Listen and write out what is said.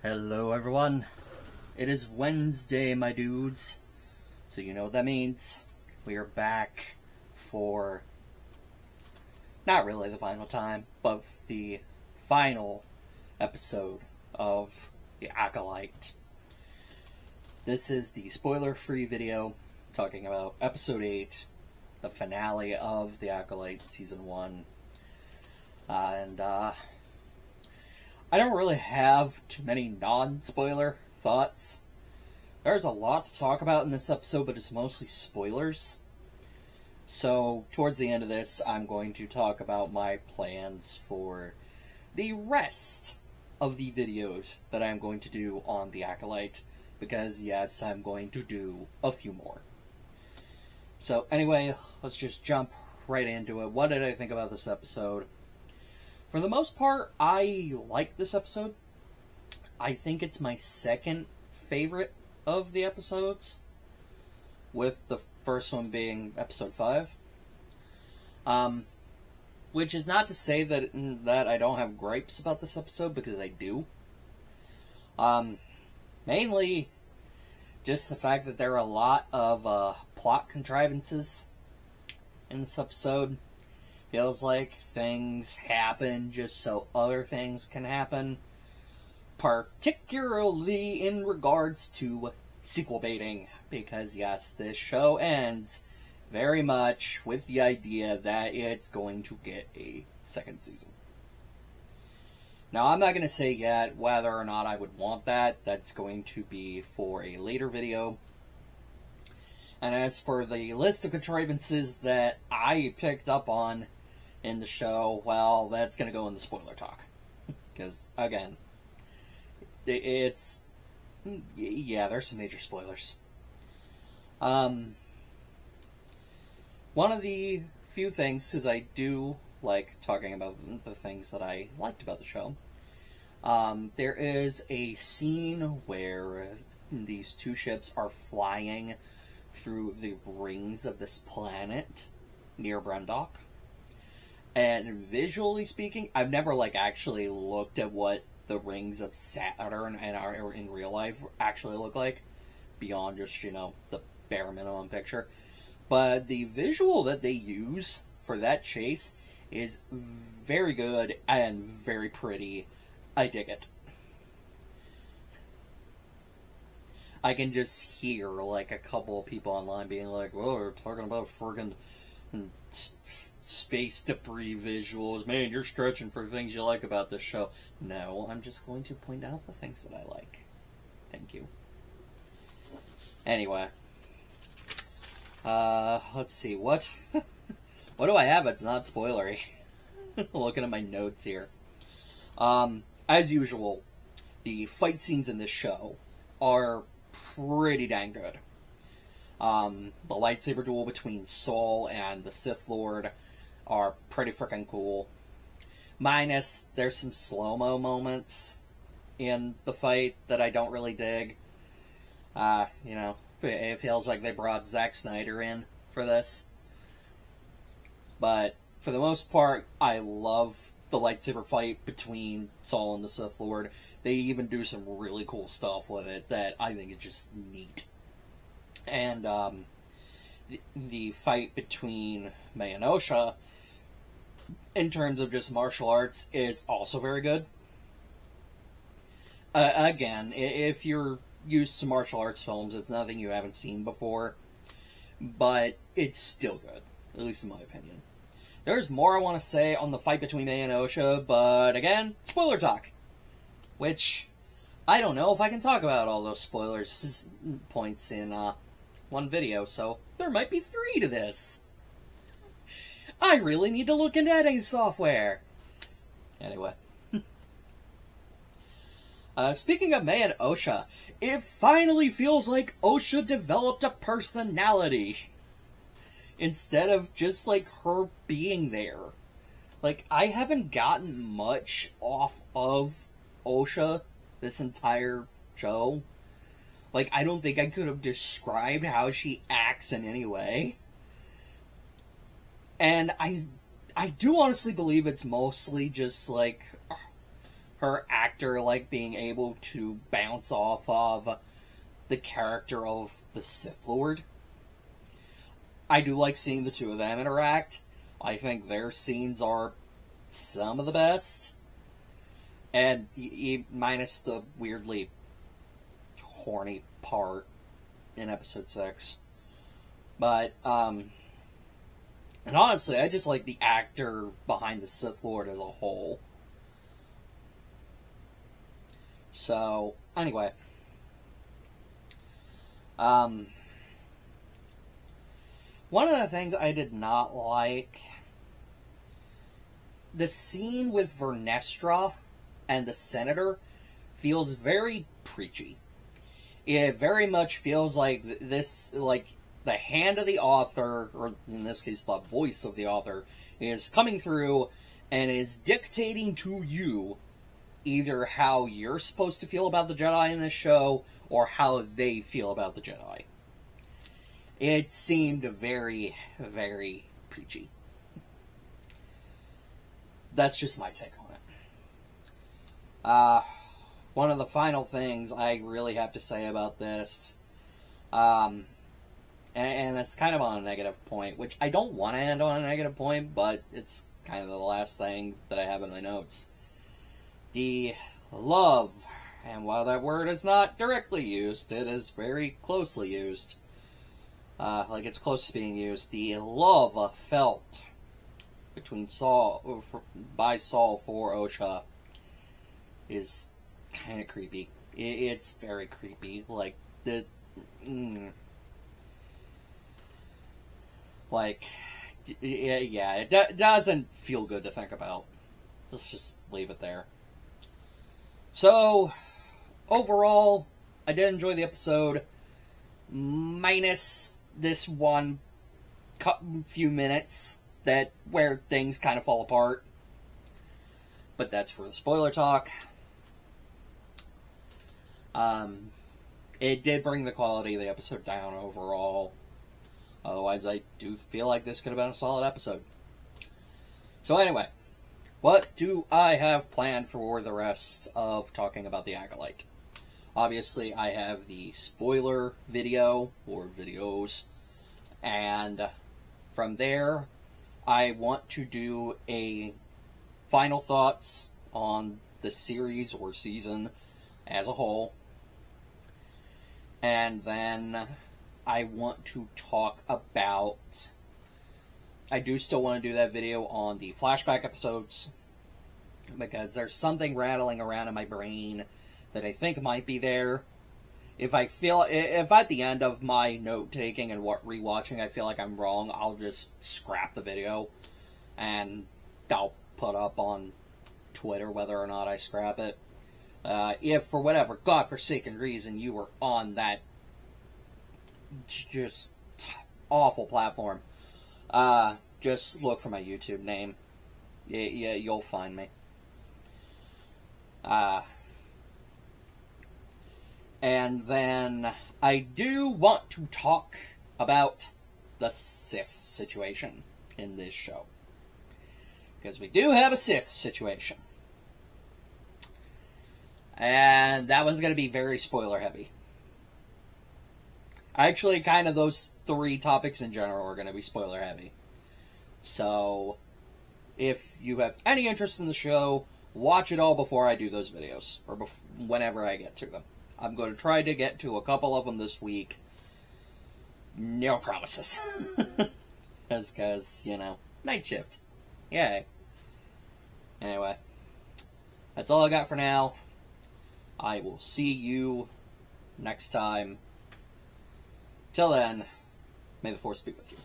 Hello everyone, it is Wednesday, my dudes, so you know what that means. We are back for, not really the final time, but the final episode of the Acolyte. This is the spoiler-free video talking about episode 8, the finale of the Acolyte Season 1, I don't really have too many non-spoiler thoughts. There's a lot to talk about in this episode, but it's mostly spoilers. So, towards the end of this, I'm going to talk about my plans for the rest of the videos that I'm going to do on the Acolyte, because yes, I'm going to do a few more. So, anyway, let's just jump right into it. What did I think about this episode? For the most part, I like this episode. I think it's my second favorite of the episodes, with the first one being episode 5. Which is not to say that I don't have gripes about this episode, because I do. Mainly just the fact that there are a lot of plot contrivances in this episode. Feels like things happen just so other things can happen. Particularly in regards to sequel baiting. Because yes, this show ends very much with the idea that it's going to get a second season. Now, I'm not going to say yet whether or not I would want that. That's going to be for a later video. And as for the list of contrivances that I picked up on in the show, well, that's going to go in the spoiler talk. Because, again, it's... yeah, there's some major spoilers. One of the few things, because I do like talking about the things that I liked about the show, there is a scene where these two ships are flying through the rings of this planet near Brendok. And visually speaking, I've never actually looked at what the rings of Saturn and in real life actually look like, beyond just, the bare minimum picture. But the visual that they use for that chase is very good and very pretty. I dig it. I can just hear, a couple of people online being like, well, we're talking about friggin' space debris visuals. Man, you're stretching for things you like about this show. No, I'm just going to point out the things that I like. Thank you. Anyway. Let's see, what what do I have that's not spoilery? Looking at my notes here. As usual, the fight scenes in this show are pretty dang good. The lightsaber duel between Saul and the Sith Lord are pretty freaking cool. Minus, there's some slow-mo moments in the fight that I don't really dig. It feels like they brought Zack Snyder in for this. But, for the most part, I love the lightsaber fight between Saul and the Sith Lord. They even do some really cool stuff with it that I think is just neat. And, the fight between May and Osha, in terms of just martial arts, is also very good. Again, if you're used to martial arts films, it's nothing you haven't seen before, but it's still good, at least in my opinion. There's more I want to say on the fight between May and Osha, but again, spoiler talk. Which, I don't know if I can talk about all those spoilers points in one video, so there might be 3 to this. I really need to look into editing software. Anyway. Speaking of May and Osha, it finally feels like Osha developed a personality. Instead of just, her being there. I haven't gotten much off of Osha this entire show. I don't think I could have described how she acts in any way. And I do honestly believe it's mostly just, her actor, like, being able to bounce off of the character of the Sith Lord. I do like seeing the two of them interact. I think their scenes are some of the best. And minus the weirdly horny part in episode 6. But, and honestly, I just like the actor behind the Sith Lord as a whole. So, anyway. One of the things I did not like, the scene with Vernestra and the Senator feels very preachy. It very much feels like this, like, the hand of the author, or in this case, the voice of the author, is coming through and is dictating to you either how you're supposed to feel about the Jedi in this show, or how they feel about the Jedi. It seemed very, very preachy. That's just my take on it. One of the final things I really have to say about this, and it's kind of on a negative point, which I don't want to end on a negative point, but it's kind of the last thing that I have in my notes. The love, and while that word is not directly used, it is very closely used. Like it's close to being used. The love felt between by Saul for Osha is kind of creepy. It's very creepy. Like it doesn't feel good to think about. Let's just leave it there. So, overall, I did enjoy the episode, minus this one few minutes where things kind of fall apart. But that's for the spoiler talk. It did bring the quality of the episode down overall. Otherwise, I do feel like this could have been a solid episode. So anyway, what do I have planned for the rest of talking about the Acolyte? Obviously, I have the spoiler video, or videos, and from there, I want to do a final thoughts on the series or season as a whole, and then I want to talk about... I do still want to do that video on the flashback episodes, because there's something rattling around in my brain that I think might be there. If at the end of my note-taking and rewatching I feel like I'm wrong, I'll just scrap the video, and I'll put up on Twitter whether or not I scrap it. If, for whatever godforsaken reason, you were on that just awful platform, just look for my YouTube name. Yeah, you'll find me. And then I do want to talk about the Sith situation in this show, because we do have a Sith situation. And that one's going to be very spoiler heavy. Actually, kind of those 3 topics in general are going to be spoiler heavy. So, if you have any interest in the show, watch it all before I do those videos, or whenever I get to them. I'm going to try to get to a couple of them this week. No promises. Because, night shift. Yay. Anyway, that's all I got for now. I will see you next time. Till then, may the Force be with you.